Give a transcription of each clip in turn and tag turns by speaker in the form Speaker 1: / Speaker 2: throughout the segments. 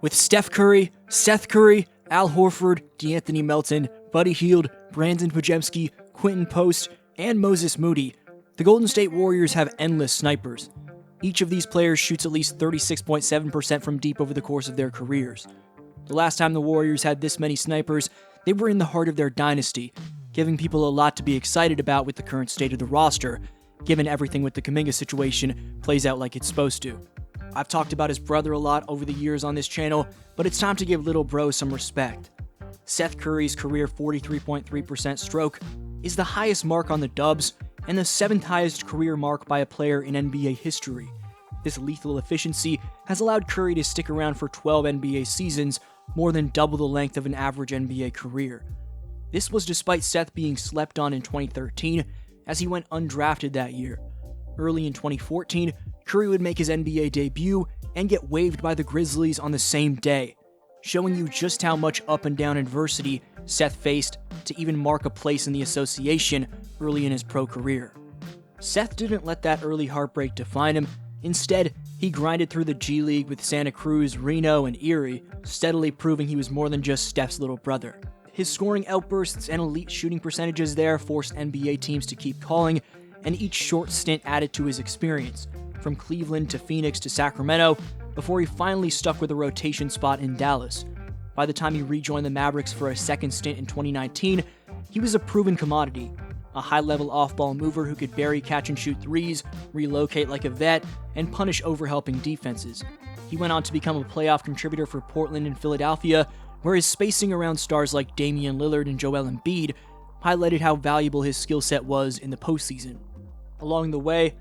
Speaker 1: With Steph Curry, Seth Curry, Al Horford, D'Anthony Melton, Buddy Hield, Brandon Podziemski, Quentin Post, and Moses Moody, the Golden State Warriors have endless snipers. Each of these players shoots at least 36.7% from deep over the course of their careers. The last time the Warriors had this many snipers, they were in the heart of their dynasty, giving people a lot to be excited about with the current state of the roster, given everything with the Kuminga situation plays out like it's supposed to. I've talked about his brother a lot over the years on this channel, but it's time to give little bro some respect. Seth Curry's career 43.3% stroke is the highest mark on the Dubs and the 7th highest career mark by a player in NBA history. This lethal efficiency has allowed Curry to stick around for 12 NBA seasons, more than double the length of an average NBA career. This was despite Seth being slept on in 2013, as he went undrafted that year. Early in 2014, Curry would make his NBA debut and get waived by the Grizzlies on the same day, showing you just how much up and down adversity Seth faced to even mark a place in the association early in his pro career. Seth didn't let that early heartbreak define him. Instead, he grinded through the G League with Santa Cruz, Reno, and Erie, steadily proving he was more than just Steph's little brother. His scoring outbursts and elite shooting percentages there forced NBA teams to keep calling, and each short stint added to his experience, from Cleveland to Phoenix to Sacramento, before he finally stuck with a rotation spot in Dallas. By the time he rejoined the Mavericks for a second stint in 2019, he was a proven commodity, a high-level off-ball mover who could bury catch-and-shoot threes, relocate like a vet, and punish overhelping defenses. He went on to become a playoff contributor for Portland and Philadelphia, where his spacing around stars like Damian Lillard and Joel Embiid highlighted how valuable his skill set was in the postseason. Along the way,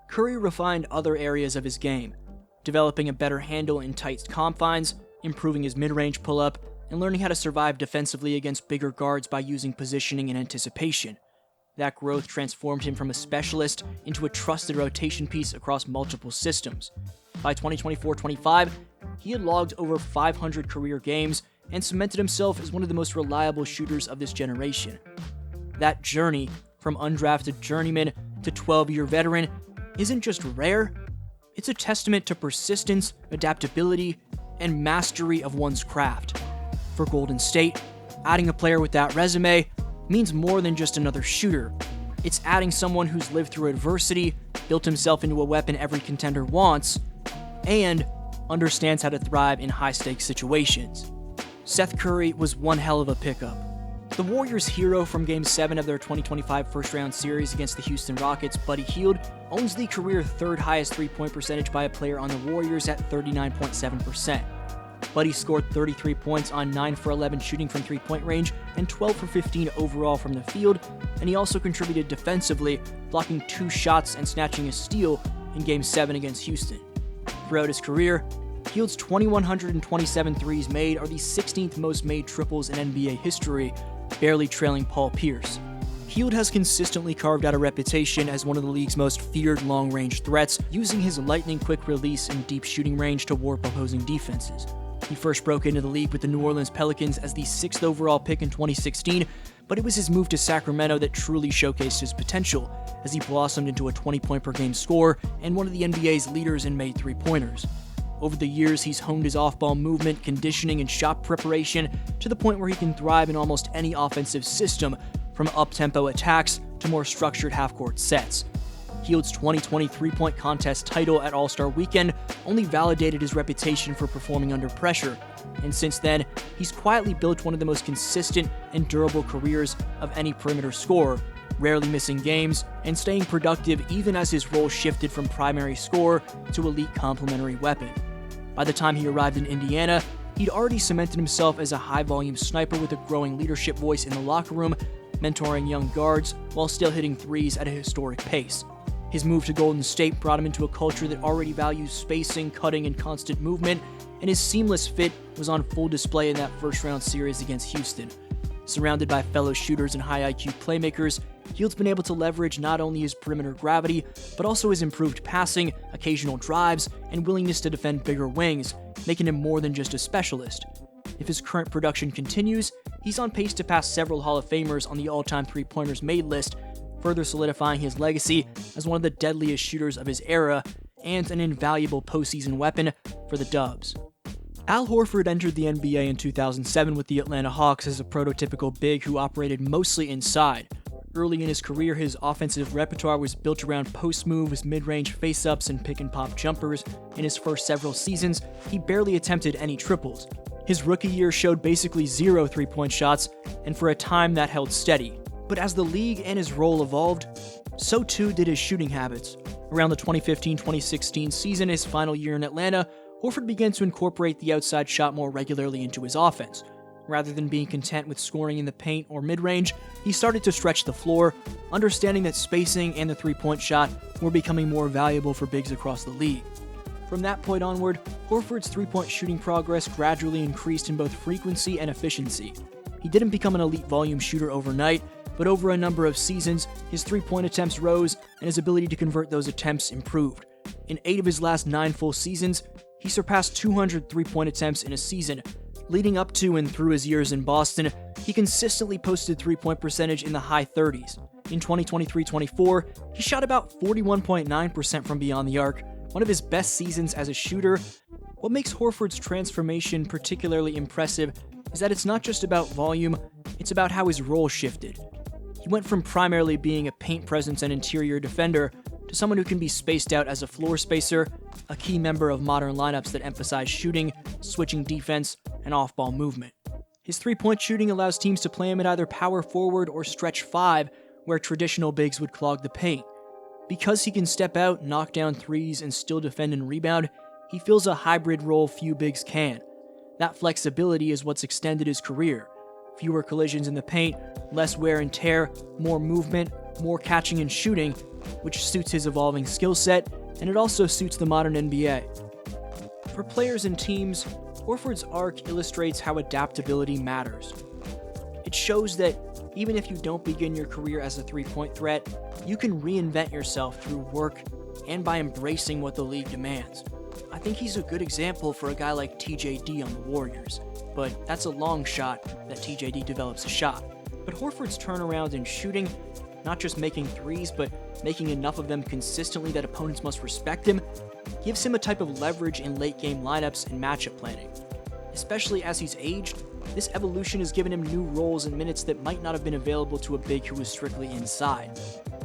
Speaker 1: Curry refined other areas of his game, developing a better handle in tight confines, improving his mid-range pull-up, and learning how to survive defensively against bigger guards by using positioning and anticipation. That growth transformed him from a specialist into a trusted rotation piece across multiple systems. By 2024-25, he had logged over 500 career games and cemented himself as one of the most reliable shooters of this generation. That journey, from undrafted journeyman to 12-year veteran, isn't just rare, it's a testament to persistence, adaptability, and mastery of one's craft. For Golden State, adding a player with that resume means more than just another shooter. It's adding someone who's lived through adversity, built himself into a weapon every contender wants, and understands how to thrive in high-stakes situations. Seth Curry was one hell of a pickup. The Warriors' hero from Game 7 of their 2025 first-round series against the Houston Rockets, Buddy Hield, owns the career third highest three-point percentage by a player on the Warriors at 39.7%. Buddy scored 33 points on 9 for 11 shooting from three-point range and 12 for 15 overall from the field, and he also contributed defensively, blocking 2 shots and snatching a steal in Game 7 against Houston. Throughout his career, Hield's 2,127 threes made are the 16th most made triples in NBA history, barely trailing Paul Pierce. Hield has consistently carved out a reputation as one of the league's most feared long-range threats, using his lightning-quick release and deep shooting range to warp opposing defenses. He first broke into the league with the New Orleans Pelicans as the 6th overall pick in 2016, but it was his move to Sacramento that truly showcased his potential, as he blossomed into a 20-point-per-game scorer and one of the NBA's leaders in made three-pointers. Over the years, he's honed his off-ball movement, conditioning, and shot preparation to the point where he can thrive in almost any offensive system, from up-tempo attacks to more structured half-court sets. Hield's 2020 three-point contest title at All-Star Weekend only validated his reputation for performing under pressure, and since then, he's quietly built one of the most consistent and durable careers of any perimeter scorer, rarely missing games and staying productive even as his role shifted from primary scorer to elite complementary weapon. By the time he arrived in Indiana, he'd already cemented himself as a high-volume sniper with a growing leadership voice in the locker room, mentoring young guards while still hitting threes at a historic pace. His move to Golden State brought him into a culture that already values spacing, cutting, and constant movement, and his seamless fit was on full display in that first-round series against Houston. Surrounded by fellow shooters and high-IQ playmakers, Hield's been able to leverage not only his perimeter gravity, but also his improved passing, occasional drives, and willingness to defend bigger wings, making him more than just a specialist. If his current production continues, he's on pace to pass several Hall of Famers on the all-time three-pointers made list, further solidifying his legacy as one of the deadliest shooters of his era and an invaluable postseason weapon for the Dubs. Al Horford entered the NBA in 2007 with the Atlanta Hawks as a prototypical big who operated mostly inside. Early in his career, his offensive repertoire was built around post moves, mid-range face-ups, and pick-and-pop jumpers. In his first several seasons, he barely attempted any triples. His rookie year showed basically zero three-point shots, and for a time that held steady. But as the league and his role evolved, so too did his shooting habits. Around the 2015-2016 season, his final year in Atlanta, Horford began to incorporate the outside shot more regularly into his offense. Rather than being content with scoring in the paint or mid-range, he started to stretch the floor, understanding that spacing and the three-point shot were becoming more valuable for bigs across the league. From that point onward, Horford's three-point shooting progress gradually increased in both frequency and efficiency. He didn't become an elite volume shooter overnight, but over a number of seasons, his three-point attempts rose and his ability to convert those attempts improved. In 8 of his last 9 full seasons, he surpassed 200 three-point attempts in a season. Leading up to and through his years in Boston, he consistently posted three-point percentage in the high 30s. In 2023-24, he shot about 41.9% from beyond the arc, one of his best seasons as a shooter. What makes Horford's transformation particularly impressive is that it's not just about volume, it's about how his role shifted. He went from primarily being a paint presence and interior defender to someone who can be spaced out as a floor spacer, a key member of modern lineups that emphasize shooting, switching defense, and off-ball movement. His three-point shooting allows teams to play him at either power forward or stretch 5, where traditional bigs would clog the paint. Because he can step out, knock down threes, and still defend and rebound, he fills a hybrid role few bigs can. That flexibility is what's extended his career. Fewer collisions in the paint, less wear and tear, more movement, more catching and shooting, which suits his evolving skill set, and it also suits the modern NBA. For players and teams, Horford's arc illustrates how adaptability matters. It shows that even if you don't begin your career as a three-point threat, you can reinvent yourself through work and by embracing what the league demands. I think he's a good example for a guy like TJD on the Warriors, but that's a long shot that TJD develops a shot. But Horford's turnaround in shooting, not just making threes, but making enough of them consistently that opponents must respect him, gives him a type of leverage in late-game lineups and matchup planning. Especially as he's aged, this evolution has given him new roles and minutes that might not have been available to a big who was strictly inside.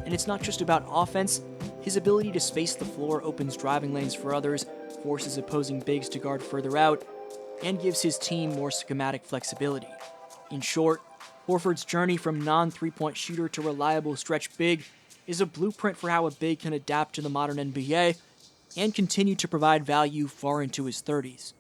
Speaker 1: And it's not just about offense. His ability to space the floor opens driving lanes for others, forces opposing bigs to guard further out, and gives his team more schematic flexibility. In short, Horford's journey from non-three-point shooter to reliable stretch big is a blueprint for how a big can adapt to the modern NBA and continue to provide value far into his 30s.